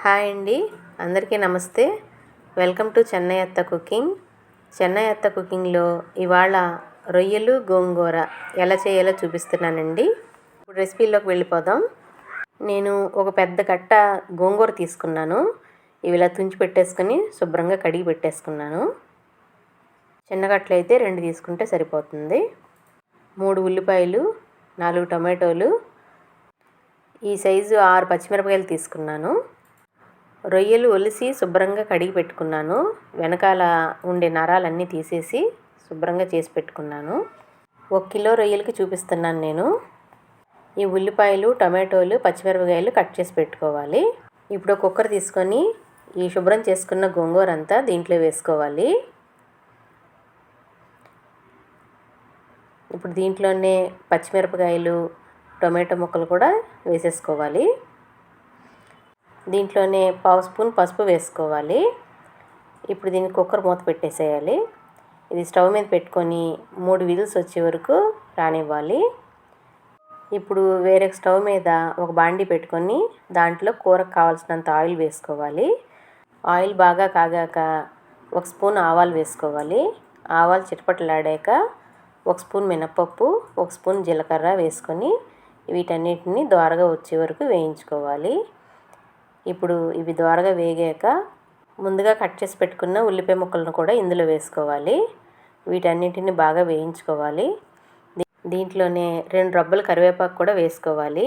Hi అండి, అందరికీ నమస్తే. వెల్కమ్ టు చెన్నై అత్త కుకింగ్. చెన్నై అత్త కుకింగ్లో ఇవాళ రొయ్యలు గోంగూర ఎలా చేయాలో చూపిస్తున్నానండి. ఇప్పుడు రెసిపీలోకి వెళ్ళిపోదాం. నేను ఒక పెద్ద కట్ట గోంగూర తీసుకున్నాను. ఇవి ఇలా తుంచి పెట్టేసుకొని శుభ్రంగా కడిగి పెట్టేసుకున్నాను. చిన్న కట్టలు అయితే 2 తీసుకుంటే సరిపోతుంది. 3 ఉల్లిపాయలు, 4 టమాటోలు, ఈ సైజు 6 పచ్చిమిరపకాయలు తీసుకున్నాను. రొయ్యలు ఒలిసి శుభ్రంగా కడిగి పెట్టుకున్నాను. వెనకాల ఉండే నరాలన్నీ తీసేసి శుభ్రంగా చేసి పెట్టుకున్నాను. 1 కిలో రొయ్యలకి చూపిస్తున్నాను నేను. ఈ ఉల్లిపాయలు, టమాటోలు, పచ్చిమిరపకాయలు కట్ చేసి పెట్టుకోవాలి. ఇప్పుడు కుక్కర్ తీసుకొని ఈ శుభ్రం చేసుకున్న గోంగూర అంతా దీంట్లో వేసుకోవాలి. ఇప్పుడు దీంట్లోనే పచ్చిమిరపకాయలు, టొమాటో ముక్కలు కూడా వేసేసుకోవాలి. దీంట్లోనే 1/2 స్పూన్ పసుపు వేసుకోవాలి. ఇప్పుడు దీన్ని కుక్కర్ మూత పెట్టేసేయాలి. ఇది స్టవ్ మీద పెట్టుకొని 3 విజిల్స్ వచ్చే వరకు రానివ్వాలి. ఇప్పుడు వేరే స్టవ్ మీద ఒక బాండీ పెట్టుకొని దాంట్లో కూరకు కావాల్సినంత ఆయిల్ వేసుకోవాలి. ఆయిల్ బాగా కాగాక 1 స్పూన్ ఆవాలు వేసుకోవాలి. ఆవాలు చిటపటలాడాక 1 స్పూన్ మినపప్పు, 1 స్పూన్ జీలకర్ర వేసుకొని వీటన్నిటిని దోరగా వచ్చే వరకు వేయించుకోవాలి. ఇప్పుడు ఇవి దోరగా వేగాక ముందుగా కట్ చేసి పెట్టుకున్న ఉల్లిపాయ ముక్కలను కూడా ఇందులో వేసుకోవాలి. వీటన్నిటిని బాగా వేయించుకోవాలి. దీంట్లోనే 2 రబ్బలు కరివేపాకు కూడా వేసుకోవాలి.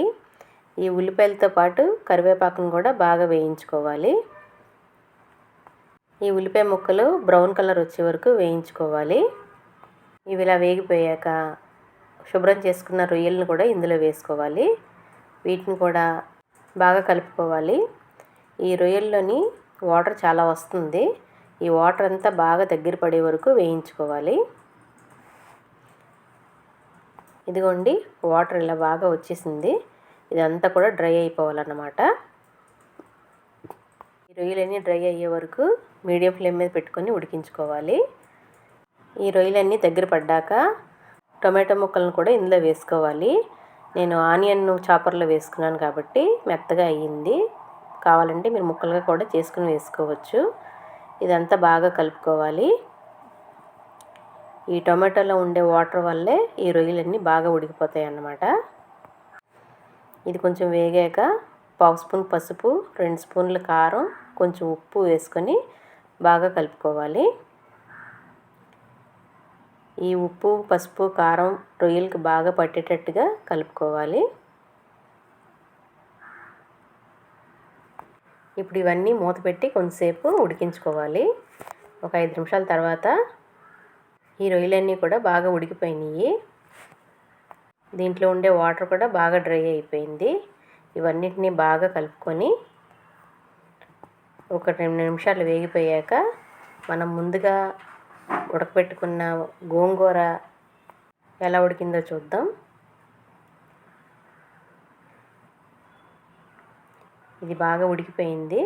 ఈ ఉల్లిపాయలతో పాటు కరివేపాకును కూడా బాగా వేయించుకోవాలి. ఈ ఉల్లిపాయ ముక్కలు బ్రౌన్ కలర్ వచ్చే వరకు వేయించుకోవాలి. ఇవి ఇలా వేగిపోయాక శుభ్రం చేసుకున్న రొయ్యలను కూడా ఇందులో వేసుకోవాలి. వీటిని కూడా బాగా కలుపుకోవాలి. ఈ రొయ్యల్లోని వాటర్ చాలా వస్తుంది. ఈ వాటర్ అంతా బాగా దగ్గర పడే వరకు వేయించుకోవాలి. ఇదిగోండి, వాటర్ ఇలా బాగా వచ్చేసింది. ఇదంతా కూడా డ్రై అయిపోవాలన్నమాట. ఈ రొయ్యలన్నీ డ్రై అయ్యే వరకు మీడియం ఫ్లేమ్ మీద పెట్టుకొని ఉడికించుకోవాలి. ఈ రొయ్యలన్నీ దగ్గర పడ్డాక టొమాటో ముక్కలను కూడా ఇందులో వేసుకోవాలి. నేను ఆనియన్ చాపర్లో వేసుకున్నాను కాబట్టి మెత్తగా అయ్యింది. కావాలంటే మీరు ముక్కలుగా కూడా చేసుకుని వేసుకోవచ్చు. ఇదంతా బాగా కలుపుకోవాలి. ఈ టొమాటోలో ఉండే వాటర్ వల్లే ఈ రొయ్యలన్నీ బాగా ఉడికిపోతాయి అన్నమాట. ఇది కొంచెం వేగాక 1/2 స్పూన్ పసుపు, 2 స్పూన్ల కారం, కొంచెం ఉప్పు వేసుకొని బాగా కలుపుకోవాలి. ఈ ఉప్పు, పసుపు, కారం రొయ్యలకి బాగా పట్టేటట్టుగా కలుపుకోవాలి. ఇప్పుడు ఇవన్నీ మూత పెట్టి కొంతసేపు ఉడికించుకోవాలి. ఒక 5 నిమిషాల తర్వాత ఈ రొయ్యలన్నీ కూడా బాగా ఉడికిపోయినాయి. దీంట్లో ఉండే వాటర్ కూడా బాగా డ్రై అయిపోయింది. ఇవన్నిటిని బాగా కలుపుకొని ఒక 2 నిమిషాలు వేగిపోయాక మనం ముందుగా ఉడకబెట్టుకున్న గోంగూర ఎలా ఉడికిందో చూద్దాం. ఇది బాగా ఉడికిపోయింది.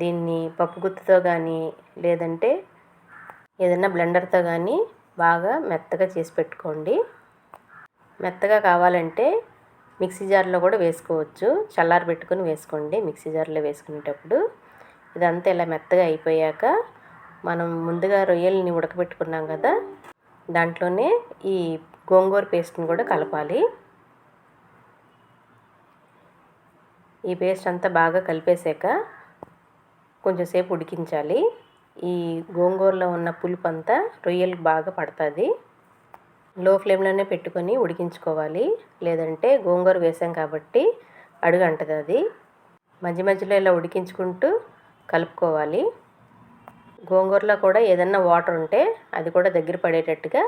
దీన్ని పప్పు గుత్తితో కానీ లేదంటే ఏదైనా బ్లెండర్తో కానీ బాగా మెత్తగా చేసి పెట్టుకోండి. మెత్తగా కావాలంటే మిక్సీ జార్లో కూడా వేసుకోవచ్చు. చల్లారి పెట్టుకొని వేసుకోండి మిక్సీ జార్లో వేసుకునేటప్పుడు. ఇదంతా ఇలా మెత్తగా అయిపోయాక మనం ముందుగా రొయ్యల్ని ఉడకబెట్టుకున్నాం కదా, దాంట్లోనే ఈ గోంగూర పేస్ట్ని కూడా కలపాలి. ఈ పేస్ట్ అంతా బాగా కలిపేసాక కొంచెం సేపు ఉడికించాలి. ఈ గోంగూరలో ఉన్న పులుపు అంతా రొయ్యలకు బాగా పడుతుంది. లో ఫ్లేమ్లోనే పెట్టుకొని ఉడికించుకోవాలి. లేదంటే గోంగూర వేసాం కాబట్టి అడుగు అంటది. అది మధ్య మధ్యలో ఇలా ఉడికించుకుంటూ కలుపుకోవాలి. గోంగూరలో కూడా ఏదన్నా వాటర్ ఉంటే అది కూడా దగ్గర పడేటట్టుగా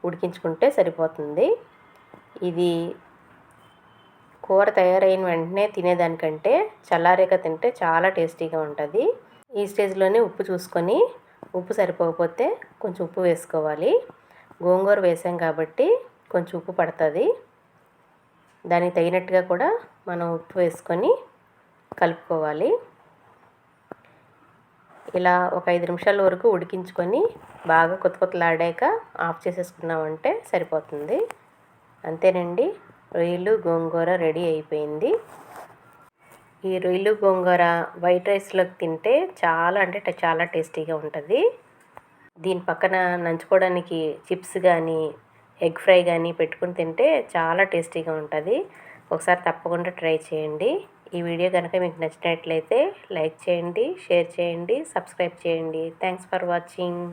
ఉడికించుకుంటే సరిపోతుంది. ఇది కూర తయారైన వెంటనే తినేదానికంటే చల్లారాక తింటే చాలా టేస్టీగా ఉంటుంది. ఈ స్టేజ్లోనే ఉప్పు చూసుకొని, ఉప్పు సరిపోకపోతే కొంచెం ఉప్పు వేసుకోవాలి. గోంగూర వేసాం కాబట్టి కొంచెం ఉప్పు పడుతుంది. దానికి తగినట్టుగా కూడా మనం ఉప్పు వేసుకొని కలుపుకోవాలి. ఇలా ఒక 5 నిమిషాల వరకు ఉడికించుకొని బాగా కొత్తలాడాక ఆఫ్ చేసేసుకున్నామంటే సరిపోతుంది. అంతేనండి, రొయ్యలు గోంగూర రెడీ అయిపోయింది. ఈ రొయ్యలు గోంగూర వైట్ రైస్లోకి తింటే చాలా అంటే చాలా టేస్టీగా ఉంటుంది. దీని పక్కన నంచుకోవడానికి చిప్స్ కానీ ఎగ్ ఫ్రై కానీ పెట్టుకుని తింటే చాలా టేస్టీగా ఉంటుంది. ఒకసారి తప్పకుండా ట్రై చేయండి. ఈ వీడియో కనుక మీకు నచ్చినట్లయితే లైక్ చేయండి, షేర్ చేయండి, సబ్స్క్రైబ్ చేయండి. Thanks for watching.